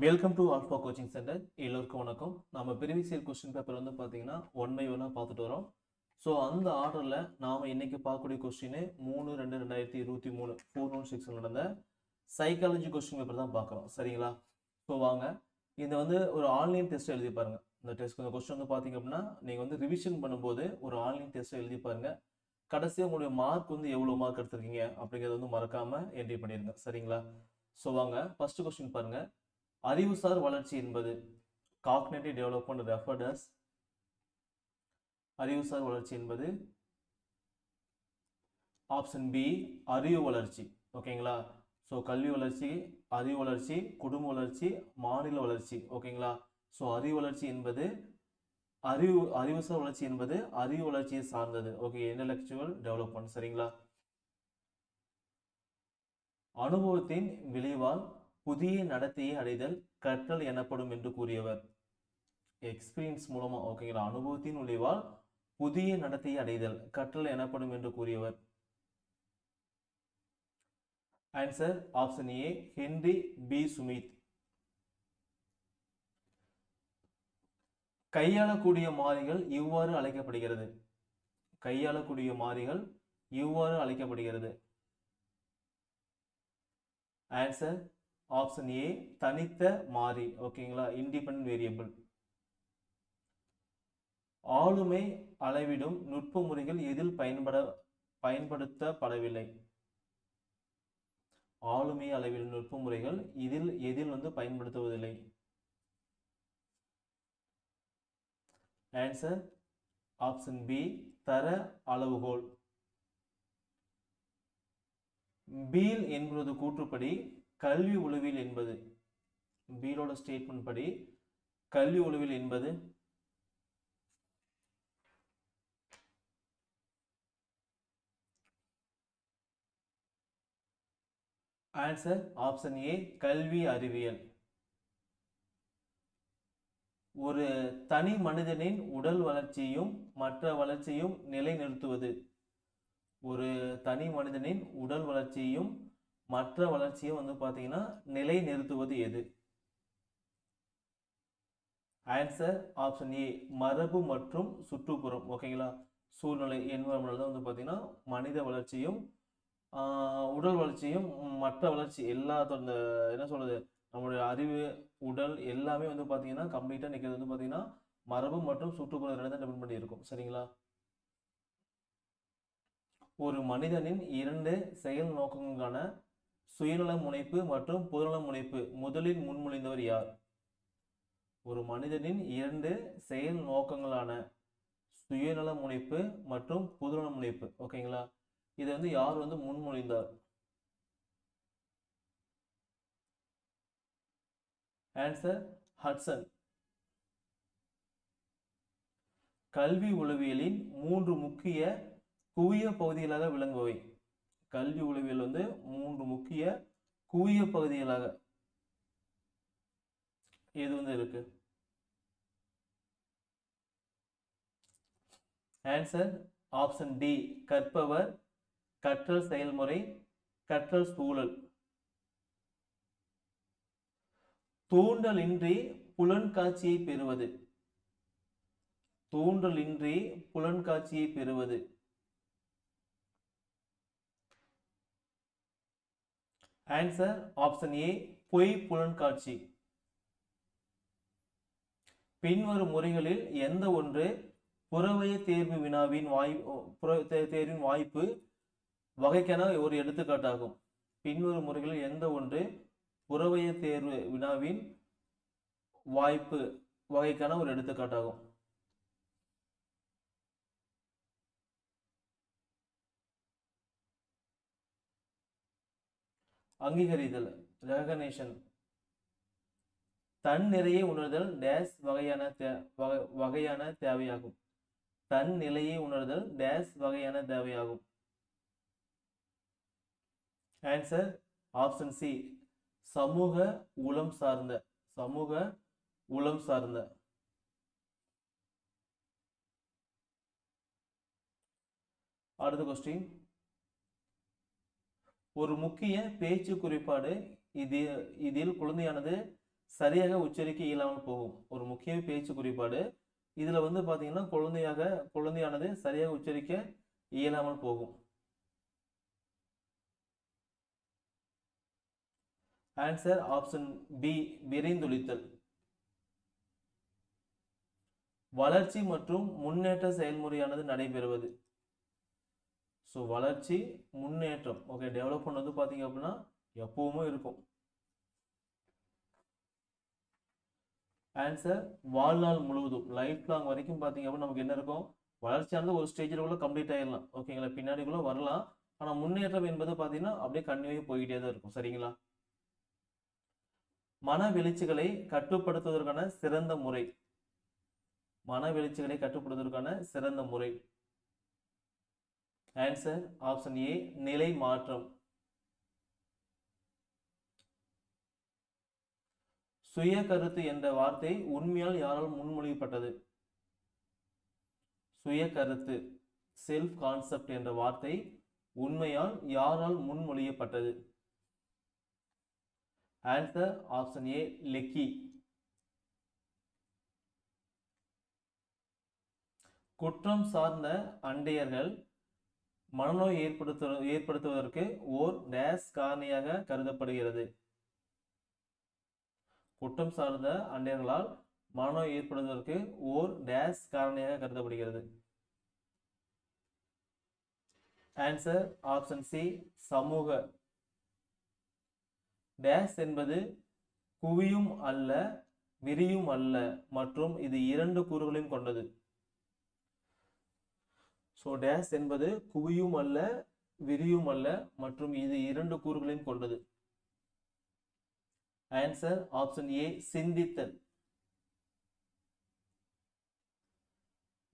Welcome to alpha coaching centre. எல்லோருக்கும் வணக்கம். நம்ம ப்ரீவியஸ் இயர் கொஸ்டின் பேப்பர் வந்து பார்த்தீங்கன்னா 1 by 1 பார்த்துட்டு வரோம். ஸோ அந்த ஆர்டரில் நாம் இன்னைக்கு பார்க்கக்கூடிய கொஸ்டின் 3/2/2023 4 note செக்ஷன் நடந்த சைக்காலஜி கொஸ்டின் பேப்பர் தான் பார்க்குறோம். சரிங்களா? ஸோ வாங்க, இந்த வந்து ஒரு ஆன்லைன் டெஸ்ட் எழுதி பாருங்க. இந்த டெஸ்ட் இந்த கொஸ்டின் வந்து பார்த்தீங்க அப்படின்னா நீங்கள் வந்து ரிவிஷன் பண்ணும்போது ஒரு ஆன்லைன் டெஸ்ட் எழுதி பாருங்க. கடைசியாக உங்களுடைய மார்க் வந்து எவ்வளோ மார்க் எடுத்திருக்கீங்க அப்படிங்கிறத வந்து மறக்காம என்ட்ரி பண்ணிடுங்க. சரிங்களா? ஸோ வாங்க, ஃபர்ஸ்ட் கொஸ்டின் பாருங்க. அறிவுசார் வளர்ச்சி என்பது காக்னிட்டிவ் டெவலப்மெண்ட் ரெஃபர்ட் அஸ் அறிவுசார் வளர்ச்சி என்பது ஆப்ஷன் பி அறிவு வளர்ச்சி. ஓகேங்களா? ஸோ கல்வி வளர்ச்சி, அறிவு வளர்ச்சி, குடும்ப வளர்ச்சி, மாநில வளர்ச்சி. ஓகேங்களா? ஸோ அறிவு வளர்ச்சி என்பது அறிவுசார் வளர்ச்சி என்பது அறிவு வளர்ச்சியை சார்ந்தது. Okay, intellectual development. சரிங்களா? அனுபவத்தின் விளைவால் புதிய நடத்தையை அடைதல் கற்றல் எனப்படும் என்று கூறியவர். எக்ஸ்பீரியன்ஸ் மூலமா. ஓகேங்களா? அனுபவத்தின் விளைவால் புதிய நடத்தையை அடைதல் கற்றல் எனப்படும் என்று கூறியவர். Answer option A Henry B Smith. கையாளக்கூடிய மாறிகள் இவ்வாறு அழைக்கப்படுகிறது. கையாளக்கூடிய மாறிகள் இவ்வாறு அழைக்கப்படுகிறது. ஆன்சர் ஆப்ஷன் ஏ தனித்த மாறி. ஓகேங்களா? Independent variable. ஆளுமை அளவிடும் நுட்ப முறைகள் எதில் பயன்படுத்தப்படவில்லை. ஆளுமை அளவிடும் நுட்ப முறைகள் எதில் வந்து பயன்படுத்துவதில்லை. ஆன்சர் ஆப்ஷன் பி தர அளவுகோல். பீல் என்பது கூற்றுப்படி கல்வி உளவியல் என்பது, பீலோட ஸ்டேட்மெண்ட் படி கல்வி உளவியல் என்பது ஆன்சர் ஆப்ஷன் ஏ கல்வி அறிவியல். ஒரு தனி மனிதனின் உடல் வளர்ச்சியும் மற்ற வளர்ச்சியும் நிலைநிறுத்துவது. ஒரு தனி மனிதனின் உடல் வளர்ச்சியும் மற்ற வளர்ச்சியும் வந்து பார்த்தீங்கன்னா நிலைநிறுத்துவது எது? ஆன்சர் ஆப்ஷன் ஏ மரபு மற்றும் சுற்றுப்புறம். ஓகேங்களா? சூழ்நிலை என்விரான்மெண்ட் தான் வந்து பார்த்தீங்கன்னா மனித வளர்ச்சியும் உடல் வளர்ச்சியும் மற்ற வளர்ச்சி எல்லாத்தோட என்ன சொல்றது, நம்மளுடைய அறிவு உடல் எல்லாமே வந்து பார்த்தீங்கன்னா கம்ப்ளீட்டாக நிற்கிறது வந்து பார்த்தீங்கன்னா மரபு மற்றும் சுற்றுப்புறம் தான் டிபெண்ட் பண்ணி இருக்கும். சரிங்களா? ஒரு மனிதனின் 2 செயல் நோக்கங்களுக்கான சுயநல முனைப்பு மற்றும் பொதுநல முனைப்பு முதலில் முன்மொழிந்தவர் யார்? ஒரு மனிதனின் 2 செயல் நோக்கங்களான சுயநல முனைப்பு மற்றும் பொதுநல முனைப்பு. ஓகேங்களா? இதை வந்து யார் வந்து முன்மொழிந்தார்? ஆன்சர் ஹட்சன். கல்வி உளவியலின் 3 முக்கிய குவிய பகுதிகளாக விளங்குபவை. கல்வி உளவியல் வந்து 3 முக்கிய குவிய பகுதிகளாக எது வந்து இருக்கு? ஆன்சர் ஆப்ஷன் டி கற்பவர், கற்றல் செயல்முறை, கற்றல் சூழல். தூண்டலின்றி புலன்காட்சியை பெறுவது. தூண்டலின்றி புலன்காட்சியை பெறுவது. ஆன்சர் ஆப்ஷன் ஏ பொய் புலன்காட்சி. பின்வரும் முறைகளில் எந்த ஒன்று புறவய தேர்வு வினாவின் தேர்வின் வாய்ப்பு வகைக்கான ஒரு எடுத்துக்காட்டாகும்? பின்வரும் முறைகளில் எந்த ஒன்று புறவய தேர்வு வினாவின் வாய்ப்பு வகைக்கான ஒரு எடுத்துக்காட்டாகும்? அங்கீகரித்தல், ரெகக்னிஷன். தன் நிறையை உணர்தல் டேஸ் வகையான தேவையாகும். தன் நிலையை உணர்தல் டேஸ் வகையான தேவையாகும். ஆன்சர் ஆப்ஷன் சி சமூக உளம் சார்ந்த. சமூக உளம் சார்ந்த. அடுத்த கொஸ்டின். ஒரு முக்கிய பேச்சு குறிப்பாடு இதில் குழந்தையானது சரியாக உச்சரிக்க இயலாமல் போகும். ஒரு முக்கிய பேச்சு குறிப்பாடு. இதுல வந்து பாத்தீங்கன்னா குழந்தையானது சரியாக உச்சரிக்க இயலாமல் போகும். ஆன்சர் ஆப்ஷன் பி, விரைந்தொழித்தல். வளர்ச்சி மற்றும் முன்னேற்ற செயல்முறையானது நடைபெறுவது. ஸோ வளர்ச்சி முன்னேற்றம், ஓகே, டெவலப்மெண்ட் வந்து பாத்தீங்க அப்படின்னா எப்பவுமே இருக்கும். ஆன்சர் வாழ்நாள் முழுவதும், லைஃப் லாங் வரைக்கும் பாத்தீங்க அப்படின்னா நமக்கு என்ன இருக்கும், வளர்ச்சியானது ஒரு ஸ்டேஜில் கூட கம்ப்ளீட் ஆயிடலாம், ஓகேங்களா, பின்னாடி கூட வரலாம். ஆனா முன்னேற்றம் என்பது பாத்தீங்கன்னா அப்படியே கண்டினியூ போய்கிட்டே தான் இருக்கும். சரிங்களா? மன வெளிச்சிகளை கட்டுப்படுத்துவதற்கான சிறந்த முறை. மன வெளிச்சிகளை கட்டுப்படுத்துவதற்கான சிறந்த முறை. ஆன்சர் ஆப்ஷன் ஏ, நிலை மாற்றம். சுய கருத்து என்ற வார்த்தை உண்மையால் யாரால் முன்மொழியப்பட்டது? சுய கருத்து, செல்ஃப் கான்செப்ட் என்ற வார்த்தை உண்மையால் யாரால் முன்மொழியப்பட்டது? ஆன்சர் ஆப்ஷன் ஏ, லெக்கி. குற்றம் சார்ந்த அண்டையர்கள் மனநோய் ஏற்படுத்துவதற்கு ஓர் டேஸ் காரணியாக கருதப்படுகிறது. குற்றம் சார்ந்த அண்டையர்களால் மனநோய் ஏற்படுவதற்கு ஓர் டேஸ் காரணியாக கருதப்படுகிறது. ஆன்சர் ஆப்ஷன் சி, சமூக. டேஸ் என்பது குவியும் அல்ல, விரியும் அல்ல மற்றும் இது இரண்டு கூறுகளையும் கொண்டது. ஸோ டேஸ் என்பது குவியும் அல்ல, விரியும் அல்ல மற்றும் இது இரண்டு கூறுகளையும் கொண்டது. ஆன்சர் ஆப்ஷன் ஏ, சிந்தித்தல்.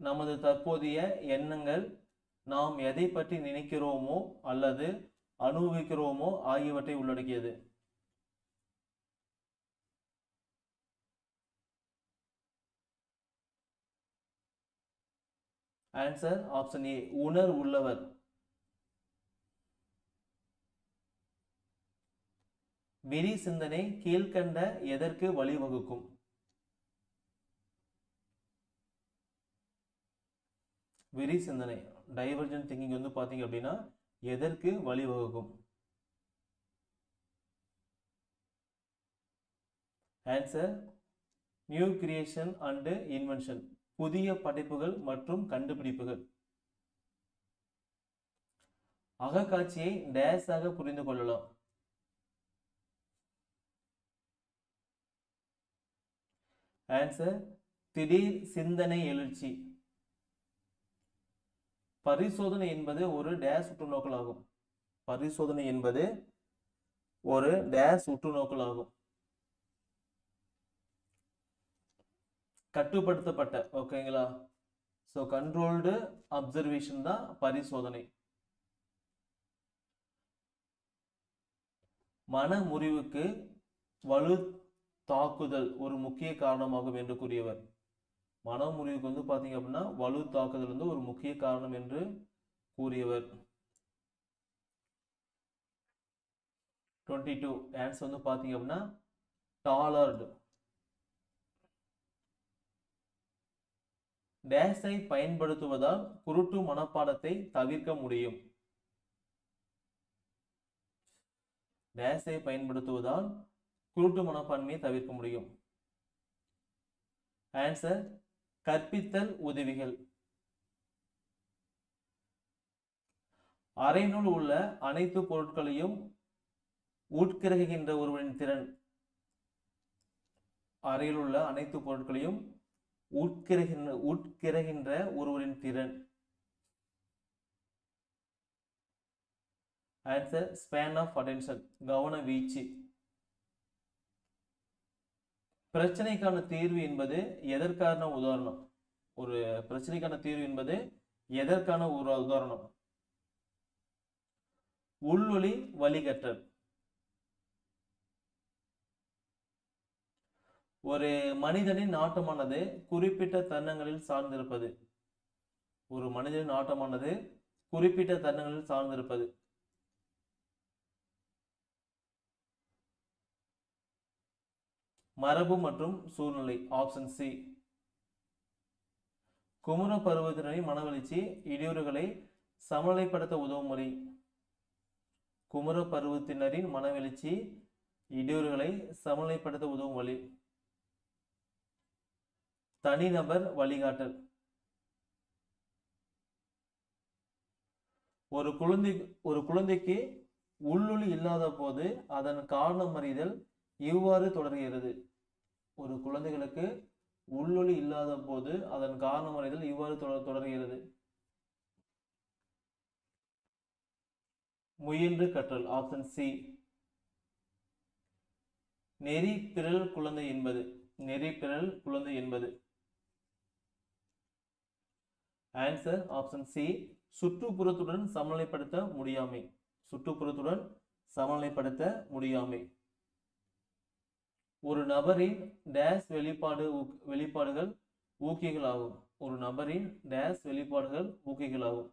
நமது தற்போதைய எண்ணங்கள் நாம் எதை பற்றி நினைக்கிறோமோ அல்லது அனுபவிக்கிறோமோ ஆகியவற்றை உள்ளடக்கியது. ஆன்சர் ஆப்ஷன் ஏ, உணர்வுள்ளவர். விரி சிந்தனை கீழ்கண்ட எதற்கு வழிவகுக்கும்? விரி சிந்தனை, டைவர்ஜென்ட் திங்கிங் வந்து பாத்தீங்க அப்படின்னா எதற்கு வழிவகுக்கும்? Answer new creation and invention, புதிய படைப்புகள் மற்றும் கண்டுபிடிப்புகள். அகக்காட்சியை டேஸாக புரிந்து கொள்ளலாம். ஆன்சர் திடீர் சிந்தனை எழுச்சி. பரிசோதனை என்பது ஒரு டேஸ் உற்றுநோக்கல் ஆகும். பரிசோதனை என்பது ஒரு டேஸ் உற்றுநோக்கல் ஆகும். கட்டுப்படுத்தப்பட்ட, ஓகேங்களா, ஸோ கண்ட்ரோல்டு அப்சர்வேஷன் தான் பரிசோதனை. மன முறிவுக்கு வலு தாக்குதல் ஒரு முக்கிய காரணமாகும் என்று கூறியவர். மன முறிவுக்கு வந்து பாத்தீங்க அப்படின்னா வலு தாக்குதல் வந்து ஒரு முக்கிய காரணம் என்று கூறியவர். 22 ஆன்சர் வந்து பாத்தீங்க அப்படின்னா டாலர்டு. டேஸை பயன்படுத்துவதால் குருட்டு மனப்பாடத்தை தவிர்க்க முடியும். டேஸை பயன்படுத்துவதால் குருட்டு மனப்பான்மையை தவிர்க்க முடியும். ஆன்சர் கற்பித்தல் உதவிகள். அறையினுள் உள்ள அனைத்து பொருட்களையும் உட்கிரகின்ற ஒருவரின் திறன். அறையில் உள்ள அனைத்து பொருட்களையும் உட்கிரகின்ற ஒருவரின் திறன். ஆன்சர் ஸ்பேன் ஆஃப் அட்டென்ஷன், கவன வீச்சு. பிரச்சனைக்கான தீர்வு என்பது எதற்கான உதாரணம்? ஒரு பிரச்சனைக்கான தீர்வு என்பது எதற்கான ஒரு உதாரணம்? உள்வழி வழிகற்றல். ஒரு மனிதனின் நாட்டமானது குறிப்பிட்ட தருணங்களில் சார்ந்திருப்பது. ஒரு மனிதனின் நாட்டமானது குறிப்பிட்ட தருணங்களில் சார்ந்திருப்பது. மரபு மற்றும் சூழ்நிலை ஆப்ஷன் சி. குமர பருவத்தினரின் மனவெழுச்சி இடையூறுகளை சமநிலைப்படுத்த உதவும் மொழி. குமர பருவத்தினரின் மனவெழுச்சி இடையூறுகளை சமநிலைப்படுத்த உதவும் வழி. தனிநபர் வழிகாட்டல். ஒரு குழந்தைக்கு உள்ளொளி இல்லாத போது அதன் காரணம் அறிதல் இவ்வாறு தொடர்கிறது. ஒரு குழந்தைகளுக்கு உள்ளொளி இல்லாத போது அதன் காரணம் அறிதல் இவ்வாறு தொடர்கிறது. முயன்று கற்றல் ஆப்ஷன் சி. நெறி பிறல் குழந்தை என்பது. நெறி பிறல் குழந்தை என்பது ஆன்சர் ஆப்ஷன் சி. சுற்றுப்புறத்துடன் சமநிலைப்படுத்த முடியாமை. சுற்றுப்புறத்துடன் சமநிலைப்படுத்த முடியாமை. ஒரு நபரின் டேஸ் வெளிப்பாடுகள் ஊக்கிகளாகும். ஒரு நபரின் டேஸ் வெளிப்பாடுகள் ஊக்கிகளாகும்.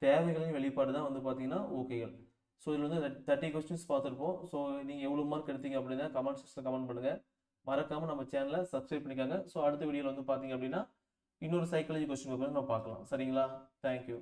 தேவைகளின் வெளிப்பாடு தான் வந்து பார்த்தீங்கன்னா ஊக்கிகள். ஸோ இதில் வந்து 30 கொஸ்டின்ஸ் பார்த்துருப்போம். ஸோ நீங்கள் எவ்வளோ மார்க் எடுத்தீங்க அப்படின்னா கமெண்ட் செக்ஷனில் கமெண்ட் பண்ணுங்கள். மறக்காமல் நம்ம சேனலை சப்ஸ்கிரைப் பண்ணிக்காங்க. ஸோ அடுத்த வீடியோவில் வந்து பார்த்தீங்க அப்படின்னா இன்னொரு சைக்காலஜி கொஸ்டின் பேப்பர் நம்ம பார்க்கலாம். சரிங்களா? தேங்க்யூ.